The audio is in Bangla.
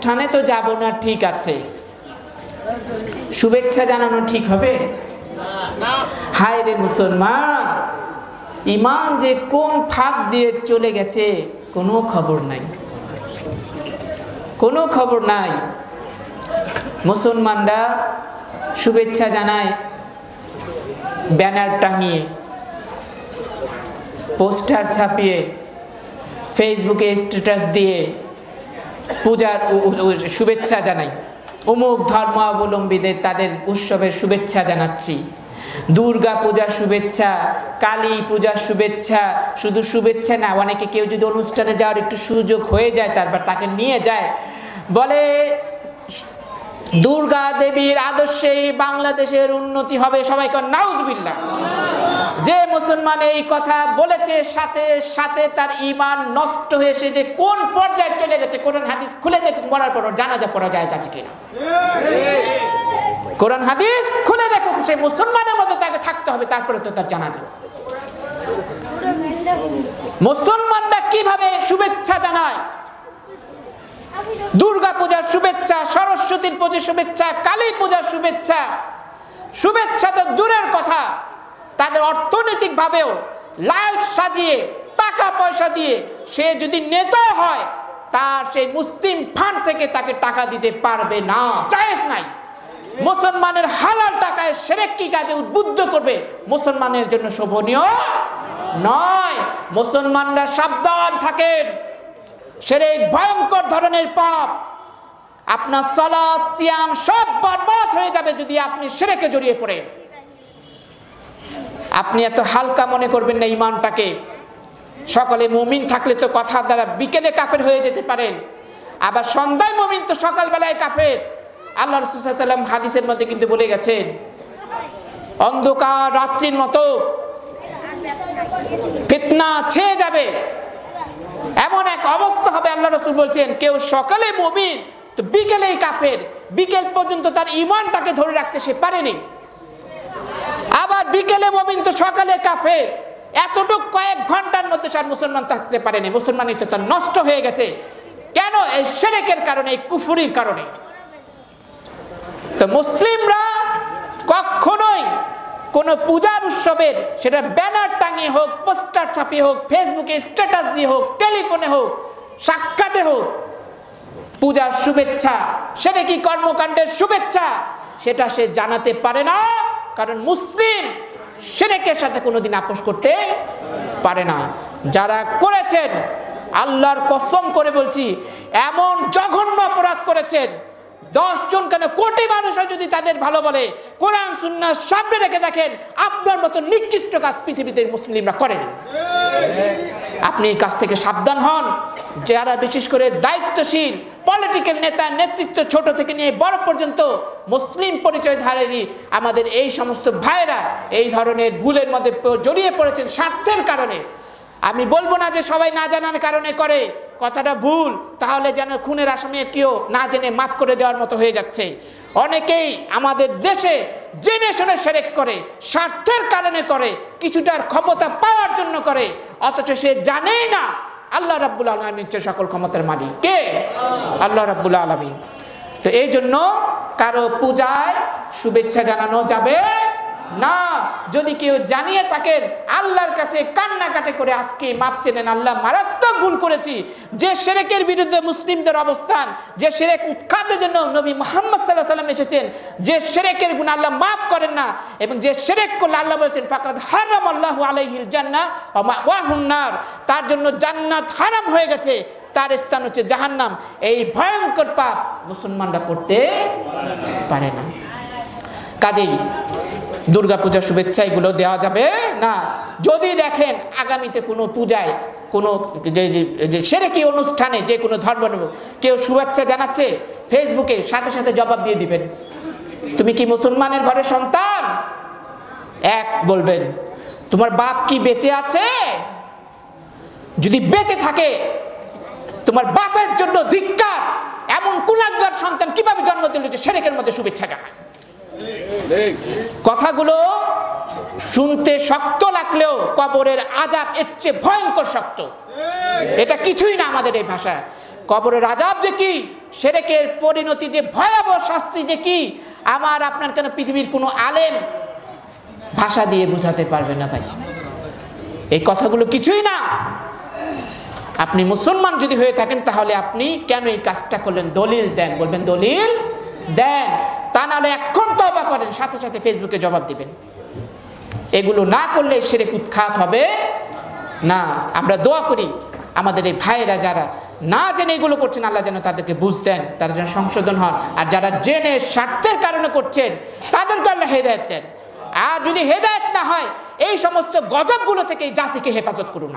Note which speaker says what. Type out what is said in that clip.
Speaker 1: অনুষ্ঠানে তো যাব না, ঠিক আছে, শুভেচ্ছা জানানো ঠিক হবে? হায় রে মুসলমান, ইমান যে কোন ফাঁক দিয়ে চলে গেছে কোনো খবর নাই, কোনো খবর নাই। মুসলমানরা শুভেচ্ছা জানায় ব্যানার টাঙিয়ে, পোস্টার ছাপিয়ে, ফেসবুকে স্ট্যাটাস দিয়ে পূজার শুভেচ্ছা জানাই, অমুক ধর্মাবলম্বীদের তাদের উৎসবের শুভেচ্ছা জানাচ্ছি, দুর্গা পূজার শুভেচ্ছা, কালী পূজার শুভেচ্ছা। শুধু শুভেচ্ছা না, অনেকে কেউ যদি অনুষ্ঠানে যাওয়ার একটু সুযোগ হয়ে যায়, তারপর তাকে নিয়ে যায়, বলে দুর্গা দেবীর আদর্শে বাংলাদেশের উন্নতি হবে। সবাই কয় নাউজুবিল্লাহ। যে মুসলমান এই কথা বলেছে, সাথে সাথে তার ঈমান নষ্ট হয়েছে যে কোন পর্যায়ে চলে গেছে। কোরআন হাদিস খুলে দেখুন, মরার পর জানাজা পড়া যায় আছে কিনা। কোরআন হাদিস খুলে দেখুন, সেই মুসলমানের মতো তাকে থাকতে হবে, তারপরে তো তার জানাজা। মুসলমানরা কিভাবে শুভেচ্ছা জানায়? দুর্গা পূজার শুভেচ্ছা, সরস্বতীর পূজার শুভেচ্ছা, কালী পূজার শুভেচ্ছা। শুভেচ্ছা তো দূরের কথা, তাদের অর্থনৈতিক ভাবেও লাইট সাজিয়ে, টাকা পয়সা দিয়ে, সে যদি নেতা হয় তার সেই মুসলিম ফান্ড থেকে তাকে টাকা দিতে পারবে না, জায়েজ নাই। মুসলমানের হালাল টাকায় শিরক কি কাজে উদ্বুদ্ধ করবে, মুসলমানের জন্য শোভনীয় নয়। মুসলমানরা সাবধান থাকেন, শিরক ভয়ঙ্কর ধরনের পাপ। আপনার সালাত, সিয়াম সব বরবাদ হয়ে যাবে যদি আপনি শিরকে জড়িয়ে পড়েন। আপনি এত হালকা মনে করবেন না ঈমানটাকে। সকালে মুমিন থাকলে তো কথা দ্বারা বিকেলে কাফের হয়ে যেতে পারেন, আবার সন্ধ্যায় মুমিন তো সকালবেলায় কাফের। আল্লাহ রাসূল সাল্লাল্লাহু আলাইহি ওয়াসাল্লাম হাদিসের মধ্যে কিন্তু বলে গেছেন, অন্ধকার রাত্রির মতো ফিতনা ছেয়ে যাবে, এমন এক অবস্থা হবে। আল্লাহ রাসূল বলছেন, কেউ সকালে মুমিন তো বিকেলেই কাফের, বিকেল পর্যন্ত তার ঈমানটাকে ধরে রাখতে সে পারেনি। আবার বিকেলে মুমিন তো সকালে কাফের, এতটুকু কয়েক ঘন্টার মধ্যে সে মুসলমান থাকতে পারেনি। মুসলমানই তো তার নষ্ট হয়ে গেছে। কেন? এই শিরকের কারণে, এই কুফরির কারণে। তো মুসলিমরা কখনোই কোন পূজার উৎসবের, সেটা ব্যানার টাঙিয়ে হোক, পোস্টার ছাপিয়ে হোক, ফেসবুকে স্ট্যাটাস দিয়ে হোক, টেলিফোনে হোক, সাক্ষাতে হোক, পূজার শুভেচ্ছা, সেটা কি কর্মকাণ্ডের শুভেচ্ছা, সেটা সে জানাতে পারে না। কারণ মুসলিম শিরকের সাথে কোনোদিন আপোষ করতে পারে না। যারা করেছেন, আল্লাহর কসম করে বলছি, এমন জঘন্য অপরাধ করেছেন, 10 জন কেন কোটি মানুষও যদি তাদের ভালো বলে, কোরআন সুন্নাহ সামনে রেখে দেখেন, আপনার মতো নিকৃষ্ট কাজ পৃথিবীতে মুসলিমরা করেনি। আপনি এই কাজ থেকে সাবধান হন। যারা বিশেষ করে দায়িত্বশীল পলিটিক্যাল নেতা, নেতৃত্ব ছোট থেকে নিয়ে বড় পর্যন্ত মুসলিম পরিচয়ধারী আমাদের এই সমস্ত ভাইরা এই ধরনের ভুলের মধ্যে জড়িয়ে পড়েছেন স্বার্থের কারণে। আমি বলবো না যে সবাই না জানার কারণে করে, কথাটা ভুল, তাহলে যেন খুনের আসামি কেউ না জেনে মাফ করে দেওয়ার মতো হয়ে যাচ্ছে। অনেকেই আমাদের দেশে জেনে শুনে শিরক করে, স্বার্থের কারণে করে, কিছুটার ক্ষমতা পাওয়ার জন্য করে, অথচ সে জানেই না আল্লাহ রাব্বুল আলামিন সকল ক্ষমতার মালিক কে? আল্লাহ রাব্বুল আলামিন। তো এই জন্য কারো পূজায় শুভেচ্ছা জানানো যাবে না। যদি কেউ জানিয়ে থাকেন, আল্লাহর কাছে কান্নাকাটি করে আজকে মাপ চেনেন, আল্লাহ মারাত্মক ভুল করেছি। যে শিরকের বিরুদ্ধে মুসলিমদের অবস্থান, যে শিরক উৎখাতের জন্য নবী মুহাম্মদ সাল্লাল্লাহু আলাইহি ওয়াসাল্লাম এসেছেন, যে শিরকের গুনাহ আল্লাহ মাফ করেন না, এবং যে শিরক করলে আল্লাহ বলেছেন ফাকাদ হারামাল্লাহু আলাইহিল জান্নাহ ওয়া মাওয়াহুন নার, তার জন্য জান্নাত হারাম হয়ে গেছে, তার স্থান হচ্ছে জাহান্নাম। এই ভয়ঙ্কর পাপ মুসলমানরা করতে পারে না। কাজেই দুর্গাপূজার শুভেচ্ছা এগুলো দেওয়া যাবে না। যদি দেখেন আগামীতে কোনো পূজায়, কোনো যে শিরকি অনুষ্ঠানে, যে কোনো ধর্ম কেউ শুভেচ্ছা জানাচ্ছে, ফেসবুকে সাথে সাথে জবাব দিয়ে দিবেন, তুমি কি মুসলমানের ঘরের সন্তান? এক বলবেন, তোমার বাপ কি বেঁচে আছে? যদি বেঁচে থাকে, তোমার বাপের জন্য ধিক্কার। এমন কুলাঙ্গার সন্তান কিভাবে জন্ম দিল যে শিরকের মধ্যে শুভেচ্ছা জানায়? কথাগুলো শুনতে শক্ত লাগলেও কবরের আযাব এর চেয়ে ভয়ঙ্কর শক্ত। এটা কিছুই না আমাদের এই ভাষায়। কবরের আযাব যে কি শিরকের পরিণতি যে ভয়াবহ শাস্তি যে কি, আমার আপনার কেন পৃথিবীর কোনো আলেম ভাষা দিয়ে বোঝাতে পারবে না ভাই। এই কথাগুলো কিছুই না। আপনি মুসলমান যদি হয়ে থাকেন তাহলে আপনি কেন এই কাজটা করলেন, দলিল দেন, বলবেন দলিল দেন। তা নাহলে এখন তওবা করেন, সাথে সাথে ফেসবুকে জবাব দিবেন। এগুলো না করলে শিরক উৎখাত হবে না। আমরা দোয়া করি আমাদের এই ভাইয়েরা যারা না জেনে এগুলো করছেন, আল্লাহ যেন তাদেরকে বুঝ দেন, তারা যেন সংশোধন হন। আর যারা জেনে স্বার্থের কারণে করছেন তাদেরকে আল্লাহ হেদায়েত দেন। আর যদি হেদায়েত না হয়, এই সমস্ত গজবগুলো থেকে এই জাতিকে হেফাজত করুন।